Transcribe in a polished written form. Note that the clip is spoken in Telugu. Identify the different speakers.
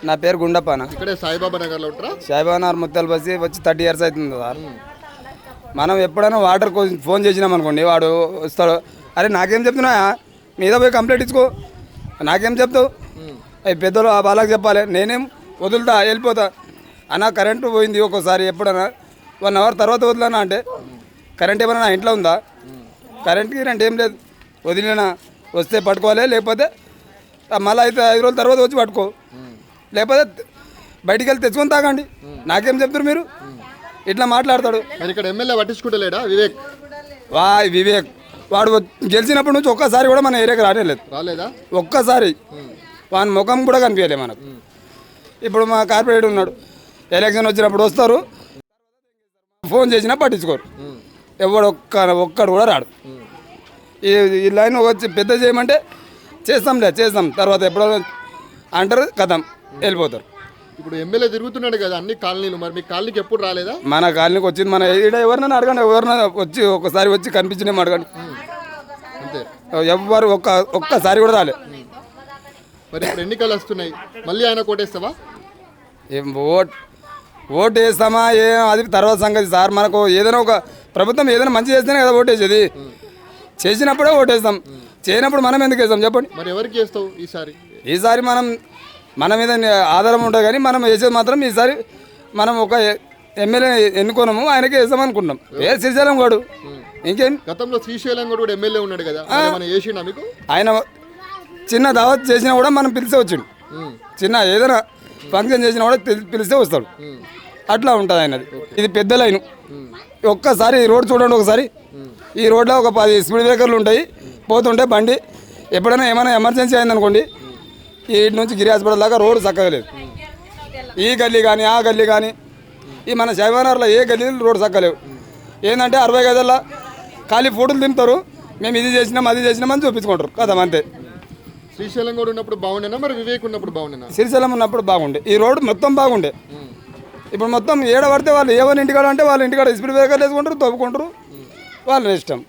Speaker 1: నా పేరు గుండప్పన.
Speaker 2: ఇక్కడే సాయిబాబా నగర్లో ఉంటారా?
Speaker 1: సాయిబాబా నగర్ ముత్తాలు బస్సి వచ్చి 30 years అవుతుంది సార్. మనం ఎప్పుడైనా వాటర్ ఫోన్ చేసినాం అనుకోండి, వాడు వస్తాడు. అరే నాకేం చెప్తున్నా, మీద పోయి కంప్లైంట్ ఇచ్చుకో, నాకేం చెప్తావు, అవి పెద్దలు వాళ్ళకి చెప్పాలి, నేనేం వదులుతా వెళ్ళిపోతా అన్న. కరెంటు పోయింది ఒక్కోసారి, ఎప్పుడన్నా 1 hour తర్వాత వదిలేనా అంటే, కరెంట్ ఏమైనా నా ఇంట్లో ఉందా? కరెంట్కి రెంట్ ఏం లేదు, వదిలేనా వస్తే పట్టుకోవాలి, లేకపోతే మళ్ళీ అయితే 5 రోజుల తర్వాత వచ్చి పట్టుకో, లేకపోతే బయటికి వెళ్ళి తెచ్చుకొని తాగండి, నాకేం చెప్తారు మీరు? ఇట్లా మాట్లాడతాడు.
Speaker 2: మరి ఇక్కడ ఎమ్మెల్యే పట్టించుకుంటలేడా వివేక్?
Speaker 1: వివేక్ వాడు గెలిచినప్పటి నుంచి ఒక్కసారి కూడా మన ఏరియాకి
Speaker 2: రాలేదా?
Speaker 1: ఒక్కసారి వాని ముఖం కూడా కనిపించలే మనకు. ఇప్పుడు మా కార్పొరేటర్ ఉన్నాడు, ఎలక్షన్ వచ్చినప్పుడు వస్తారు, ఫోన్ చేసినా పట్టించుకోరు, ఎవడు ఒక్కడు కూడా రాడు. ఈ లైన్ వచ్చి పెద్ద చేయమంటే చేస్తాం, తర్వాత ఎప్పుడో అంటారు, కథం వెళ్ళిపోతారు.
Speaker 2: ఇప్పుడు ఎమ్మెల్యే తిరుగుతున్నాడు కదా అన్ని కాలనీలు, మరి మీ కాలనీకి ఎప్పుడు రాలేదా?
Speaker 1: మన కాలనీకి వచ్చింది, మన ఎవరినైనా అడగండి, ఎవరినైనా వచ్చి ఒకసారి వచ్చి కనిపించినేమో అడగండి,
Speaker 2: అంతే.
Speaker 1: ఎవ్వరు ఒక్కసారి కూడా రాలే.
Speaker 2: మరి ఇప్పుడు ఎన్నికలు వస్తున్నాయి, మళ్ళీ ఆయన కోటేస్తావా?
Speaker 1: ఓటు వేస్తామా అది తర్వాత సంగతి సార్. మనకు ఏదైనా ఒక ప్రభుత్వం ఏదైనా మంచి చేస్తేనే కదా ఓటేసేది. చేసినప్పుడే ఓటేస్తాం, చేయనప్పుడు మనం ఎందుకు వేస్తాం చెప్పండి?
Speaker 2: మరి ఎవరికి వేస్తావు
Speaker 1: ఈసారి మన మీద ఆధారం ఉంటుంది, కానీ మనం వేసేది మాత్రం ఈసారి మనం ఒక ఎమ్మెల్యే ఎన్నుకోనము, ఆయనకి వేస్తాం అనుకుంటాం. శ్రీశైలం వాడు ఇంకేం.
Speaker 2: గతంలో శ్రీశైలం కూడా ఎమ్మెల్యే ఉన్నాడు కదా, మీకు
Speaker 1: ఆయన చిన్న దావత్ చేసినా కూడా మనం పిలిస్తే వచ్చిండు, చిన్న ఏదైనా ఫంక్షన్ చేసినా కూడా పిలిస్తే వస్తాడు, అట్లా ఉంటుంది ఆయనది. ఇది పెద్ద లైను. ఒక్కసారి ఈ రోడ్ చూడండి, ఒకసారి ఈ రోడ్లో ఒక 10 స్పీడ్ బ్రేకర్లు ఉంటాయి, పోతుంటే బండి ఎప్పుడైనా ఏమైనా ఎమర్జెన్సీ అయిందనుకోండి, వీటి నుంచి గిరి హాస్పిటల్ దాకా రోడ్డు చక్కగా లేదు. ఈ గల్లీ కానీ ఆ గల్లీ కానీ ఈ మన శైవానర్లో ఏ గల్లీలు రోడ్డు చక్కలేవు. ఏంటంటే 60 గదుల్లో ఖాళీ ఫోటోలు దింపుతారు, మేము ఇది చేసినాం అది చేసినాం అని చూపించుకుంటారు కదా, అంతే.
Speaker 2: శ్రీశైలం కూడా ఉన్నప్పుడు బాగుండేనా, మరి వివేక్ ఉన్నప్పుడు బాగుండేనా?
Speaker 1: శ్రీశైలం ఉన్నప్పుడు బాగుండే, ఈ రోడ్డు మొత్తం బాగుండే. ఇప్పుడు మొత్తం ఏడ పడితే వాళ్ళు ఎవరి ఇంటికాడ అంటే వాళ్ళ ఇంటికాడ స్పీడ్ బ్రేకర్లు వేసుకుంటారు, తవ్వుకుంటారు, వాళ్ళ ఇష్టం.